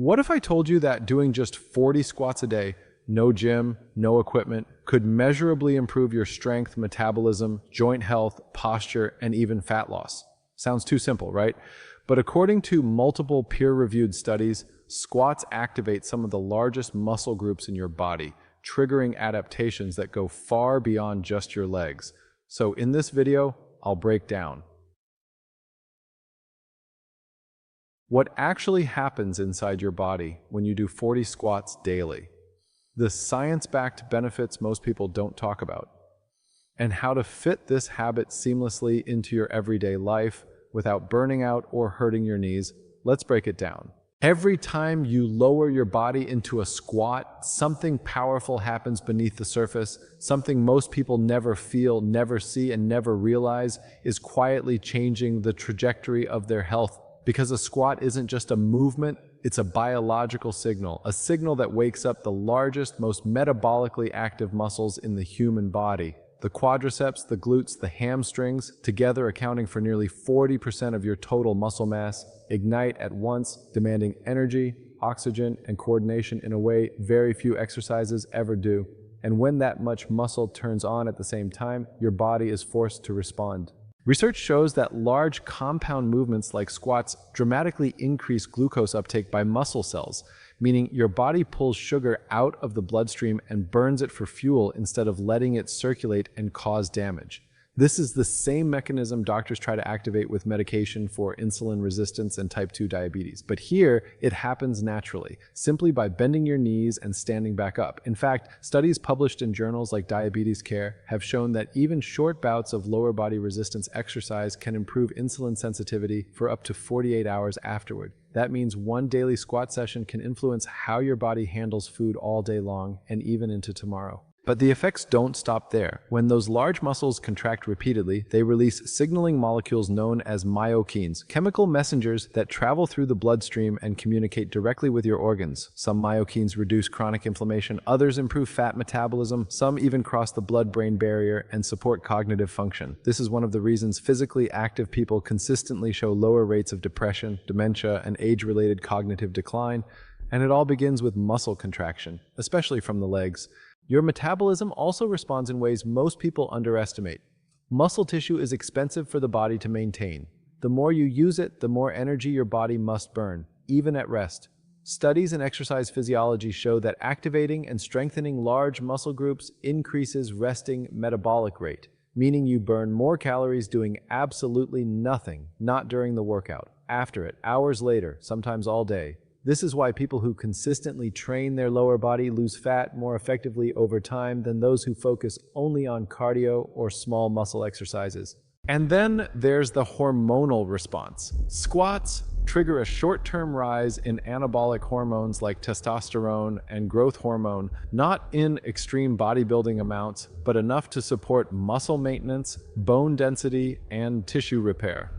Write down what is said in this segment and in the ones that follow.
What if I told you that doing just 40 squats a day, no gym, no equipment, could measurably improve your strength, metabolism, joint health, posture, and even fat loss? Sounds too simple, right? But according to multiple peer-reviewed studies, squats activate some of the largest muscle groups in your body, triggering adaptations that go far beyond just your legs. So in this video, I'll break down what actually happens inside your body when you do 40 squats daily, the science-backed benefits most people don't talk about, and how to fit this habit seamlessly into your everyday life without burning out or hurting your knees. Let's break it down. Every time you lower your body into a squat, something powerful happens beneath the surface, something most people never feel, never see, and never realize is quietly changing the trajectory of their health. Because a squat isn't just a movement, it's a biological signal, a signal that wakes up the largest, most metabolically active muscles in the human body. The quadriceps, the glutes, the hamstrings, together accounting for nearly 40% of your total muscle mass, ignite at once, demanding energy, oxygen, and coordination in a way very few exercises ever do. And when that much muscle turns on at the same time, your body is forced to respond. Research shows that large compound movements like squats dramatically increase glucose uptake by muscle cells, meaning your body pulls sugar out of the bloodstream and burns it for fuel instead of letting it circulate and cause damage. This is the same mechanism doctors try to activate with medication for insulin resistance and type 2 diabetes. But here, it happens naturally, simply by bending your knees and standing back up. In fact, studies published in journals like Diabetes Care have shown that even short bouts of lower body resistance exercise can improve insulin sensitivity for up to 48 hours afterward. That means one daily squat session can influence how your body handles food all day long and even into tomorrow. But the effects don't stop there. When those large muscles contract repeatedly, they release signaling molecules known as myokines, chemical messengers that travel through the bloodstream and communicate directly with your organs. Some myokines reduce chronic inflammation, others improve fat metabolism, some even cross the blood-brain barrier and support cognitive function. This is one of the reasons physically active people consistently show lower rates of depression, dementia, and age-related cognitive decline, and it all begins with muscle contraction, especially from the legs. Your metabolism also responds in ways most people underestimate. Muscle tissue is expensive for the body to maintain. The more you use it, the more energy your body must burn, even at rest. Studies in exercise physiology show that activating and strengthening large muscle groups increases resting metabolic rate, meaning you burn more calories doing absolutely nothing, not during the workout, after it, hours later, sometimes all day. This is why people who consistently train their lower body lose fat more effectively over time than those who focus only on cardio or small muscle exercises. And then there's the hormonal response. Squats trigger a short-term rise in anabolic hormones like testosterone and growth hormone, not in extreme bodybuilding amounts, but enough to support muscle maintenance, bone density, and tissue repair.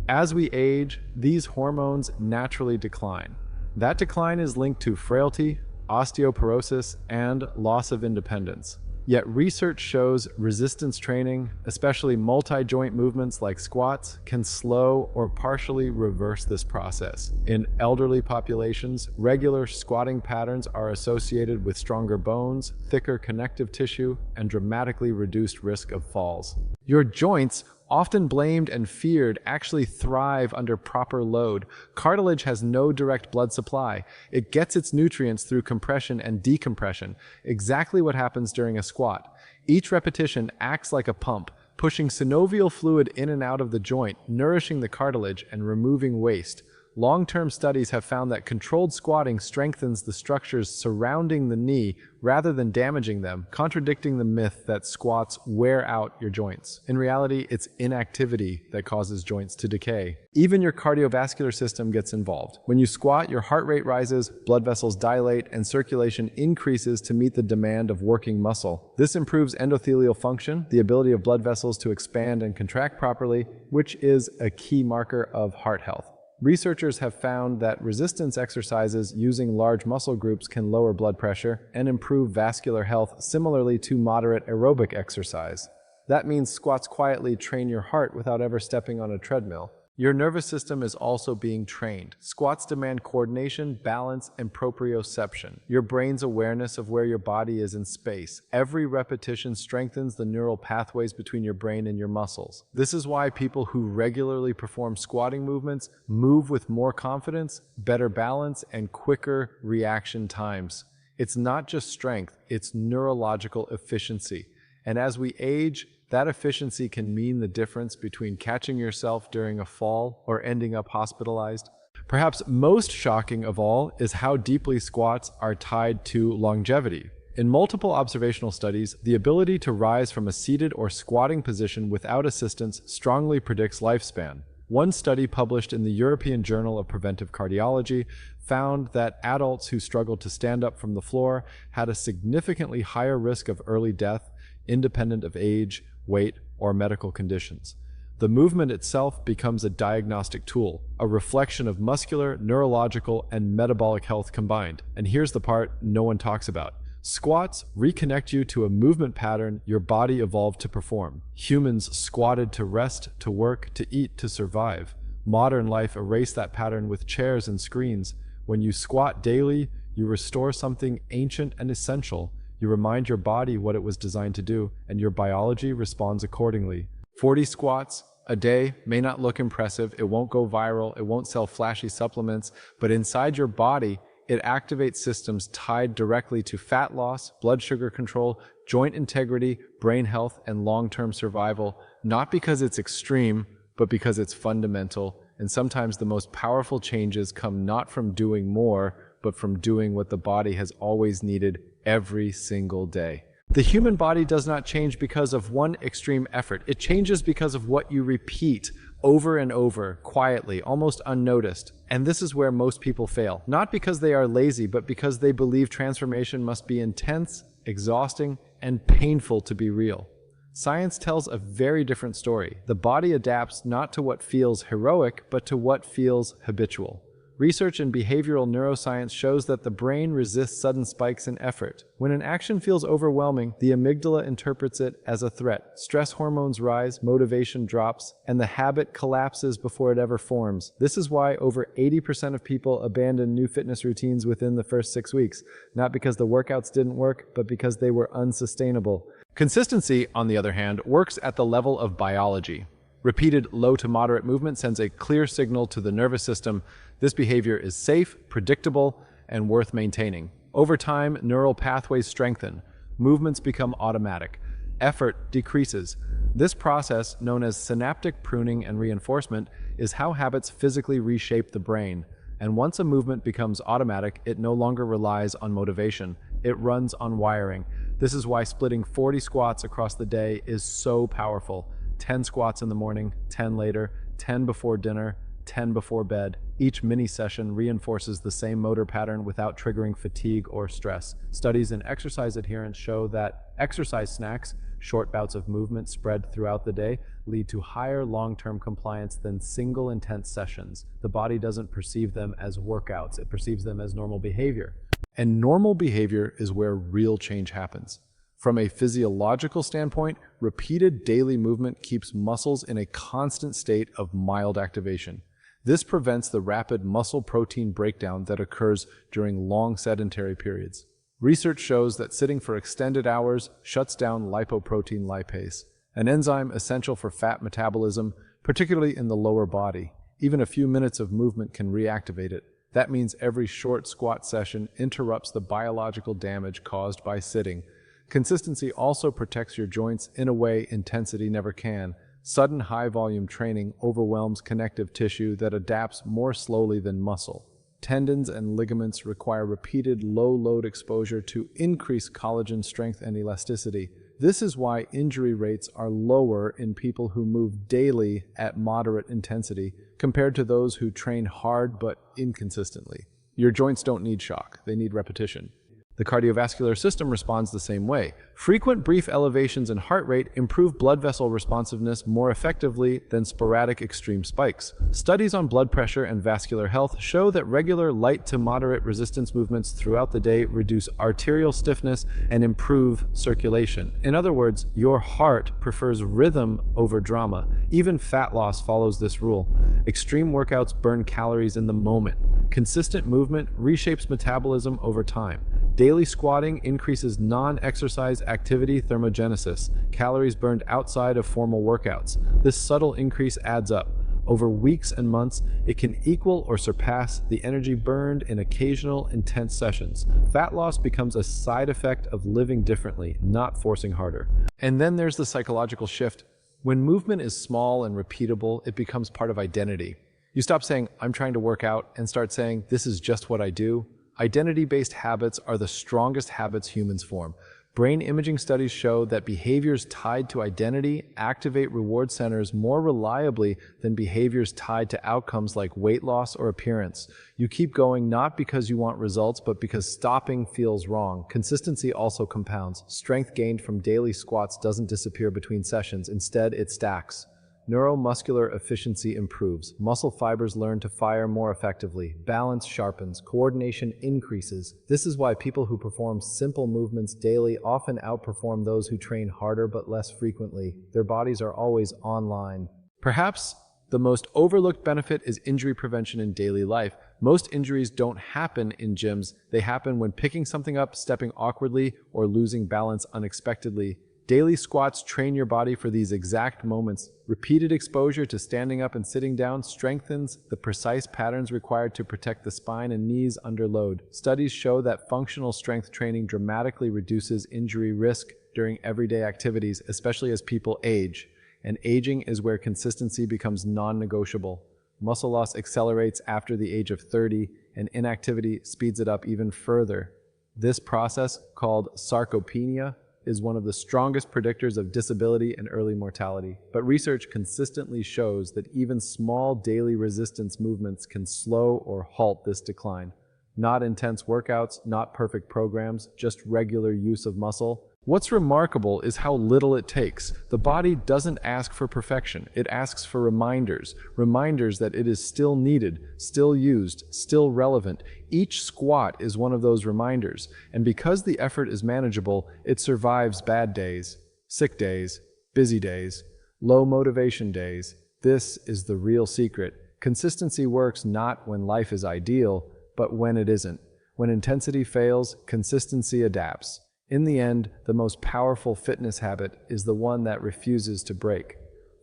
As we age, these hormones naturally decline. That decline is linked to frailty, osteoporosis, and loss of independence. Yet research shows resistance training, especially multi-joint movements like squats, can slow or partially reverse this process. In elderly populations, regular squatting patterns are associated with stronger bones, thicker connective tissue, and dramatically reduced risk of falls. Your joints, often blamed and feared, actually thrive under proper load. Cartilage has no direct blood supply. It gets its nutrients through compression and decompression, exactly what happens during a squat. Each repetition acts like a pump, pushing synovial fluid in and out of the joint, nourishing the cartilage and removing waste. Long-term studies have found that controlled squatting strengthens the structures surrounding the knee rather than damaging them, contradicting the myth that squats wear out your joints. In reality, it's inactivity that causes joints to decay. Even your cardiovascular system gets involved. When you squat, your heart rate rises, blood vessels dilate, and circulation increases to meet the demand of working muscle. This improves endothelial function, the ability of blood vessels to expand and contract properly, which is a key marker of heart health. Researchers have found that resistance exercises using large muscle groups can lower blood pressure and improve vascular health similarly to moderate aerobic exercise. That means squats quietly train your heart without ever stepping on a treadmill. Your nervous system is also being trained. Squats demand coordination, balance, and proprioception, your brain's awareness of where your body is in space. Every repetition strengthens the neural pathways between your brain and your muscles. This is why people who regularly perform squatting movements move with more confidence, better balance, and quicker reaction times. It's not just strength, it's neurological efficiency. And as we age, that efficiency can mean the difference between catching yourself during a fall or ending up hospitalized. Perhaps most shocking of all is how deeply squats are tied to longevity. In multiple observational studies, the ability to rise from a seated or squatting position without assistance strongly predicts lifespan. One study published in the European Journal of Preventive Cardiology found that adults who struggled to stand up from the floor had a significantly higher risk of early death, independent of age, weight, or medical conditions. The movement itself becomes a diagnostic tool, a reflection of muscular, neurological, and metabolic health combined. And here's the part no one talks about. Squats reconnect you to a movement pattern your body evolved to perform. Humans squatted to rest, to work, to eat, to survive. Modern life erased that pattern with chairs and screens. When you squat daily, you restore something ancient and essential. You remind your body what it was designed to do, and your biology responds accordingly. 40 squats a day may not look impressive, it won't go viral, it won't sell flashy supplements, but inside your body, it activates systems tied directly to fat loss, blood sugar control, joint integrity, brain health, and long-term survival, not because it's extreme, but because it's fundamental. And sometimes the most powerful changes come not from doing more, but from doing what the body has always needed every single day. The human body does not change because of one extreme effort. It changes because of what you repeat over and over, quietly, almost unnoticed. And this is where most people fail. Not because they are lazy, but because they believe transformation must be intense, exhausting, and painful to be real. Science tells a very different story. The body adapts not to what feels heroic, but to what feels habitual. Research in behavioral neuroscience shows that the brain resists sudden spikes in effort. When an action feels overwhelming, the amygdala interprets it as a threat. Stress hormones rise, motivation drops, and the habit collapses before it ever forms. This is why over 80% of people abandon new fitness routines within the first 6 weeks, not because the workouts didn't work, but because they were unsustainable. Consistency, on the other hand, works at the level of biology. Repeated low to moderate movement sends a clear signal to the nervous system. This behavior is safe, predictable, and worth maintaining. Over time, neural pathways strengthen. Movements become automatic. Effort decreases. This process, known as synaptic pruning and reinforcement, is how habits physically reshape the brain. And once a movement becomes automatic, it no longer relies on motivation. It runs on wiring. This is why splitting 40 squats across the day is so powerful. 10 squats in the morning, 10 later, 10 before dinner, 10 before bed. Each mini session reinforces the same motor pattern without triggering fatigue or stress. Studies in exercise adherence show that exercise snacks, short bouts of movement spread throughout the day, lead to higher long-term compliance than single intense sessions. The body doesn't perceive them as workouts, it perceives them as normal behavior. And normal behavior is where real change happens. From a physiological standpoint, repeated daily movement keeps muscles in a constant state of mild activation. This prevents the rapid muscle protein breakdown that occurs during long sedentary periods. Research shows that sitting for extended hours shuts down lipoprotein lipase, an enzyme essential for fat metabolism, particularly in the lower body. Even a few minutes of movement can reactivate it. That means every short squat session interrupts the biological damage caused by sitting. Consistency also protects your joints in a way intensity never can. Sudden high-volume training overwhelms connective tissue that adapts more slowly than muscle. Tendons and ligaments require repeated low-load exposure to increase collagen strength and elasticity. This is why injury rates are lower in people who move daily at moderate intensity compared to those who train hard but inconsistently. Your joints don't need shock, they need repetition. The cardiovascular system responds the same way. Frequent brief elevations in heart rate improve blood vessel responsiveness more effectively than sporadic extreme spikes. Studies on blood pressure and vascular health show that regular light to moderate resistance movements throughout the day reduce arterial stiffness and improve circulation. In other words, your heart prefers rhythm over drama. Even fat loss follows this rule. Extreme workouts burn calories in the moment. Consistent movement reshapes metabolism over time. Daily squatting increases non-exercise activity thermogenesis, calories burned outside of formal workouts. This subtle increase adds up. Over weeks and months, it can equal or surpass the energy burned in occasional intense sessions. Fat loss becomes a side effect of living differently, not forcing harder. And then there's the psychological shift. When movement is small and repeatable, it becomes part of identity. You stop saying, "I'm trying to work out," and start saying, "This is just what I do." Identity-based habits are the strongest habits humans form. Brain imaging studies show that behaviors tied to identity activate reward centers more reliably than behaviors tied to outcomes like weight loss or appearance. You keep going not because you want results, but because stopping feels wrong. Consistency also compounds. Strength gained from daily squats doesn't disappear between sessions. Instead, it stacks. Neuromuscular efficiency improves. Muscle fibers learn to fire more effectively. Balance sharpens. Coordination increases. This is why people who perform simple movements daily often outperform those who train harder but less frequently. Their bodies are always online. Perhaps the most overlooked benefit is injury prevention in daily life. Most injuries don't happen in gyms. They happen when picking something up, stepping awkwardly, or losing balance unexpectedly. Daily squats train your body for these exact moments. Repeated exposure to standing up and sitting down strengthens the precise patterns required to protect the spine and knees under load. Studies show that functional strength training dramatically reduces injury risk during everyday activities, especially as people age. And aging is where consistency becomes non-negotiable. Muscle loss accelerates after the age of 30, and inactivity speeds it up even further. This process, called sarcopenia, is one of the strongest predictors of disability and early mortality. But research consistently shows that even small daily resistance movements can slow or halt this decline. Not intense workouts, not perfect programs, just regular use of muscle. What's remarkable is how little it takes. The body doesn't ask for perfection. It asks for reminders. Reminders that it is still needed, still used, still relevant. Each squat is one of those reminders. And because the effort is manageable, it survives bad days, sick days, busy days, low motivation days. This is the real secret. Consistency works not when life is ideal, but when it isn't. When intensity fails, consistency adapts. In the end, the most powerful fitness habit is the one that refuses to break.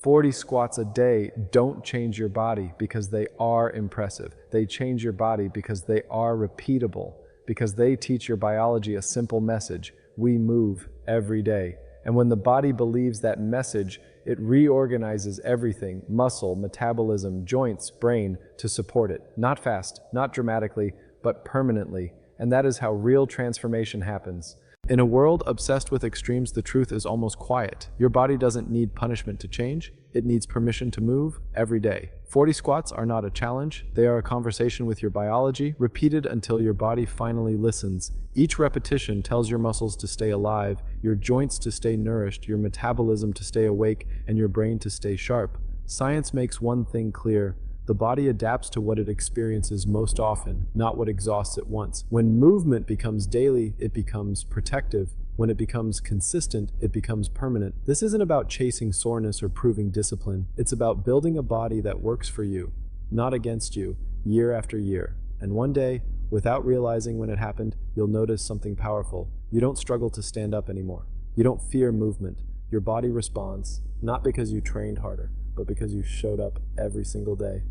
40 squats a day don't change your body because they are impressive. They change your body because they are repeatable, because they teach your biology a simple message: we move every day. And when the body believes that message, it reorganizes everything, muscle, metabolism, joints, brain, to support it. Not fast, not dramatically, but permanently. And that is how real transformation happens. In a world obsessed with extremes, the truth is almost quiet. Your body doesn't need punishment to change. It needs permission to move every day. 40 squats are not a challenge. They are a conversation with your biology, repeated until your body finally listens. Each repetition tells your muscles to stay alive, your joints to stay nourished, your metabolism to stay awake, and your brain to stay sharp. Science makes one thing clear. The body adapts to what it experiences most often, not what exhausts it once. When movement becomes daily, it becomes protective. When it becomes consistent, it becomes permanent. This isn't about chasing soreness or proving discipline. It's about building a body that works for you, not against you, year after year. And one day, without realizing when it happened, you'll notice something powerful. You don't struggle to stand up anymore. You don't fear movement. Your body responds, not because you trained harder, but because you showed up every single day.